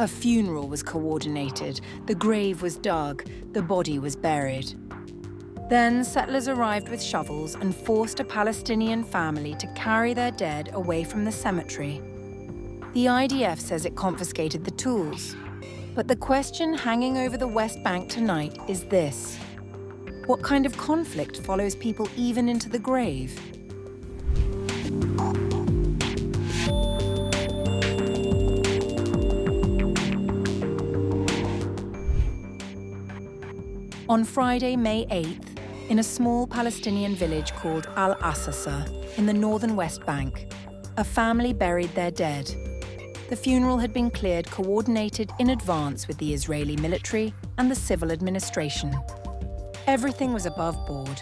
A funeral was coordinated, the grave was dug, the body was buried. Then settlers arrived with shovels and forced a Palestinian family to carry their dead away from the cemetery. The IDF says it confiscated the tools. But the question hanging over the West Bank tonight is this: what kind of conflict follows people even into the grave? On Friday, May 8th, in a small Palestinian village called Al-Asasa in the northern West Bank, a family buried their dead. The funeral had been cleared, coordinated in advance with the Israeli military and the civil administration. Everything was above board.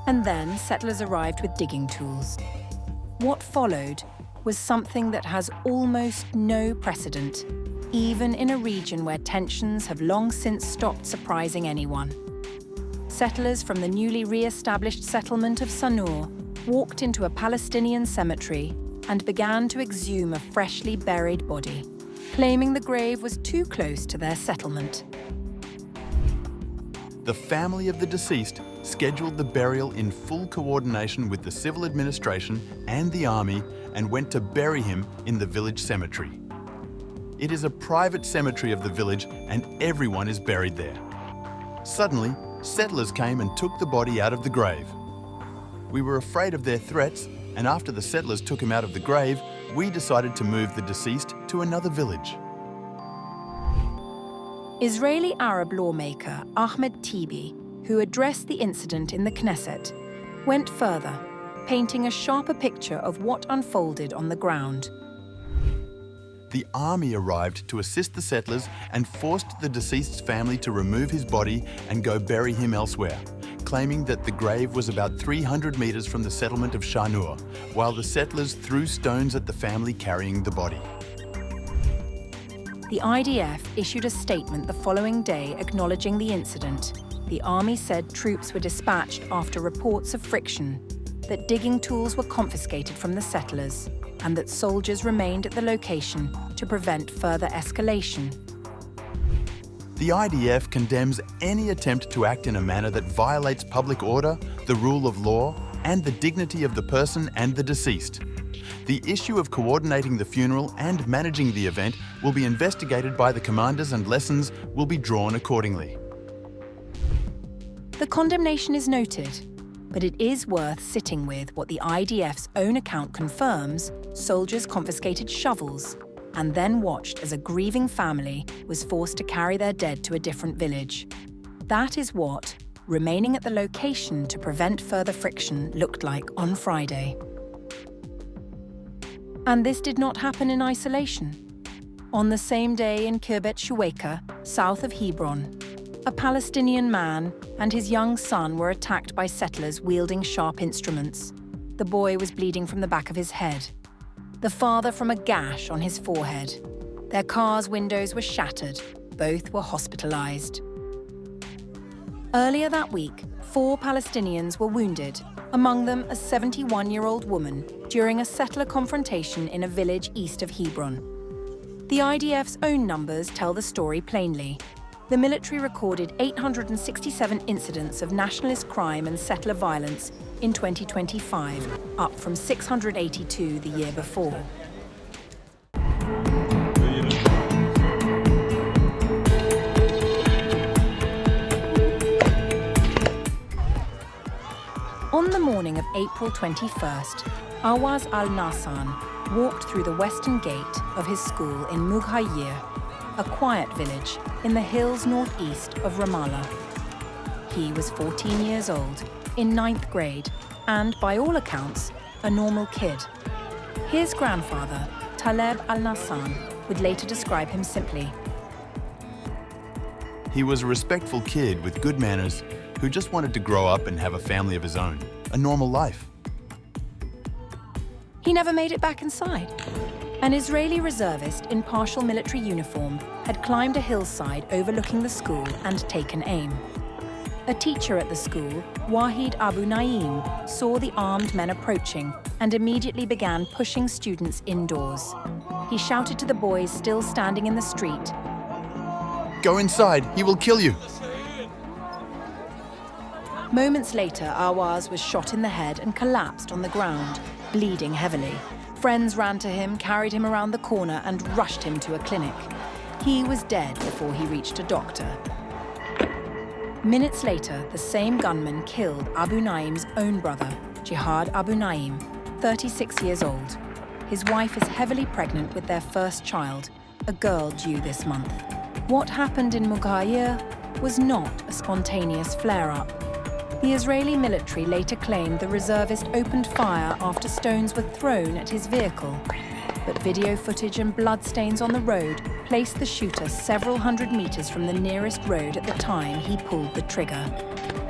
And then settlers arrived with digging tools. What followed was something that has almost no precedent, even in a region where tensions have long since stopped surprising anyone. Settlers from the newly re-established settlement of Sanur walked into a Palestinian cemetery and began to exhume a freshly buried body, claiming the grave was too close to their settlement. The family of the deceased scheduled the burial in full coordination with the civil administration and the army and went to bury him in the village cemetery. It is a private cemetery of the village and everyone is buried there. Suddenly, settlers came and took the body out of the grave. We were afraid of their threats, and after the settlers took him out of the grave, we decided to move the deceased to another village. Israeli Arab lawmaker Ahmed Tibi, who addressed the incident in the Knesset, went further, painting a sharper picture of what unfolded on the ground. The army arrived to assist the settlers and forced the deceased's family to remove his body and go bury him elsewhere, claiming that the grave was about 300 metres from the settlement of Sanur, while the settlers threw stones at the family carrying the body. The IDF issued a statement the following day acknowledging the incident. The army said troops were dispatched after reports of friction, that digging tools were confiscated from the settlers, and that soldiers remained at the location to prevent further escalation. The IDF condemns any attempt to act in a manner that violates public order, the rule of law, and the dignity of the person and the deceased. The issue of coordinating the funeral and managing the event will be investigated by the commanders and lessons will be drawn accordingly. The condemnation is noted, but it is worth sitting with what the IDF's own account confirms: soldiers confiscated shovels and then watched as a grieving family was forced to carry their dead to a different village. That is what remaining at the location to prevent further friction looked like on Friday. And this did not happen in isolation. On the same day in Kirbet Shuwaika, south of Hebron, a Palestinian man and his young son were attacked by settlers wielding sharp instruments. The boy was bleeding from the back of his head, the father from a gash on his forehead. Their car's windows were shattered. Both were hospitalized. Earlier that week, 4 Palestinians were wounded, among them a 71-year-old woman, during a settler confrontation in a village east of Hebron. The IDF's own numbers tell the story plainly. The military recorded 867 incidents of nationalist crime and settler violence in 2025, up from 682 the year before. On the morning of April 21st, Awaz al-Nassan walked through the western gate of his school in Mughay, a quiet village in the hills northeast of Ramallah. He was 14 years old, in 9th grade, and by all accounts, a normal kid. His grandfather, Taleb al-Nassan, would later describe him simply. He was a respectful kid with good manners who just wanted to grow up and have a family of his own, a normal life. He never made it back inside. An Israeli reservist in partial military uniform had climbed a hillside overlooking the school and taken aim. A teacher at the school, Wahid Abu Naim saw the armed men approaching and immediately began pushing students indoors. He shouted to the boys still standing in the street, "Go inside, he will kill you." Moments later, Awaz was shot in the head and collapsed on the ground, bleeding heavily. Friends ran to him, carried him around the corner and rushed him to a clinic. He was dead before he reached a doctor. Minutes later, the same gunman killed Abu Naim's own brother, Jihad Abu Naim, 36 years old. His wife is heavily pregnant with their first child, a girl due this month. What happened in Mughay was not a spontaneous flare-up. The Israeli military later claimed the reservist opened fire after stones were thrown at his vehicle. But video footage and bloodstains on the road placed the shooter several hundred meters from the nearest road at the time he pulled the trigger.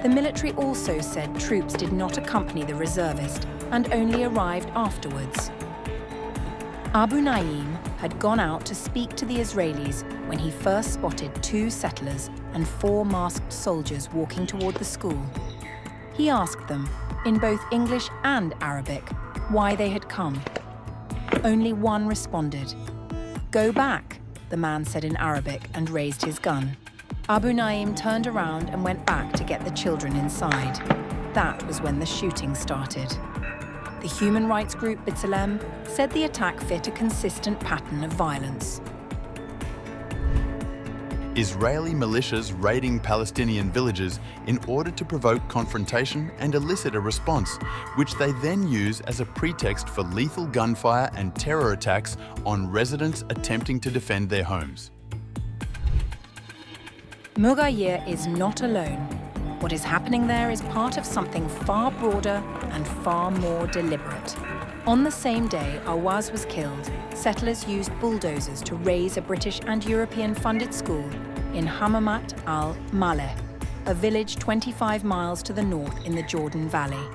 The military also said troops did not accompany the reservist and only arrived afterwards. Abu Naim had gone out to speak to the Israelis when he first spotted 2 settlers and 4 masked soldiers walking toward the school. He asked them, in both English and Arabic, why they had come. Only one responded. "Go back," the man said in Arabic and raised his gun. Abu Naim turned around and went back to get the children inside. That was when the shooting started. The human rights group B'Tselem said the attack fit a consistent pattern of violence. Israeli militias raiding Palestinian villages in order to provoke confrontation and elicit a response, which they then use as a pretext for lethal gunfire and terror attacks on residents attempting to defend their homes. Mughay is not alone. What is happening there is part of something far broader and far more deliberate. On the same day Awaz was killed, settlers used bulldozers to raze a British and European-funded school in Hamamat al-Maleh, a village 25 miles to the north in the Jordan Valley.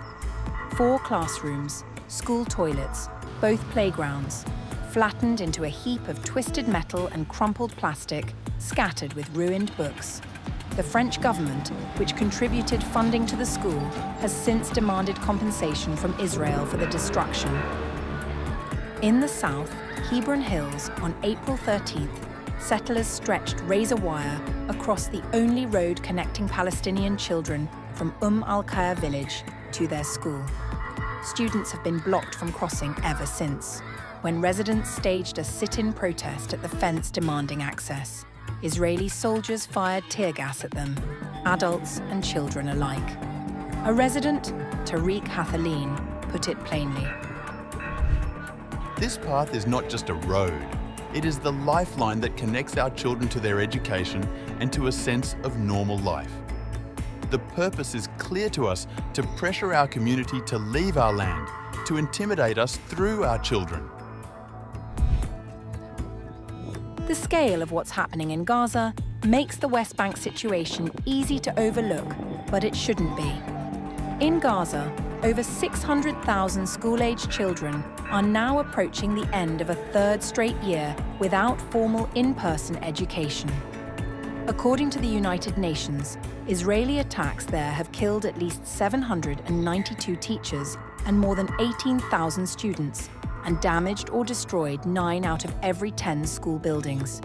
4 classrooms, school toilets, both playgrounds, flattened into a heap of twisted metal and crumpled plastic, scattered with ruined books. The French government, which contributed funding to the school, has since demanded compensation from Israel for the destruction. In the south, Hebron Hills, on April 13th, settlers stretched razor wire across the only road connecting Palestinian children from al-Khair village to their school. Students have been blocked from crossing ever since, when residents staged a sit-in protest at the fence demanding access. Israeli soldiers fired tear gas at them, adults and children alike. A resident, Tariq Hathaleen, put it plainly. This path is not just a road. It is the lifeline that connects our children to their education and to a sense of normal life. The purpose is clear to us: to pressure our community to leave our land, to intimidate us through our children. The scale of what's happening in Gaza makes the West Bank situation easy to overlook, but it shouldn't be. In Gaza, over 600,000 school-aged children are now approaching the end of a 3rd straight year without formal in-person education. According to the United Nations, Israeli attacks there have killed at least 792 teachers and more than 18,000 students, and damaged or destroyed 9 out of every 10 school buildings.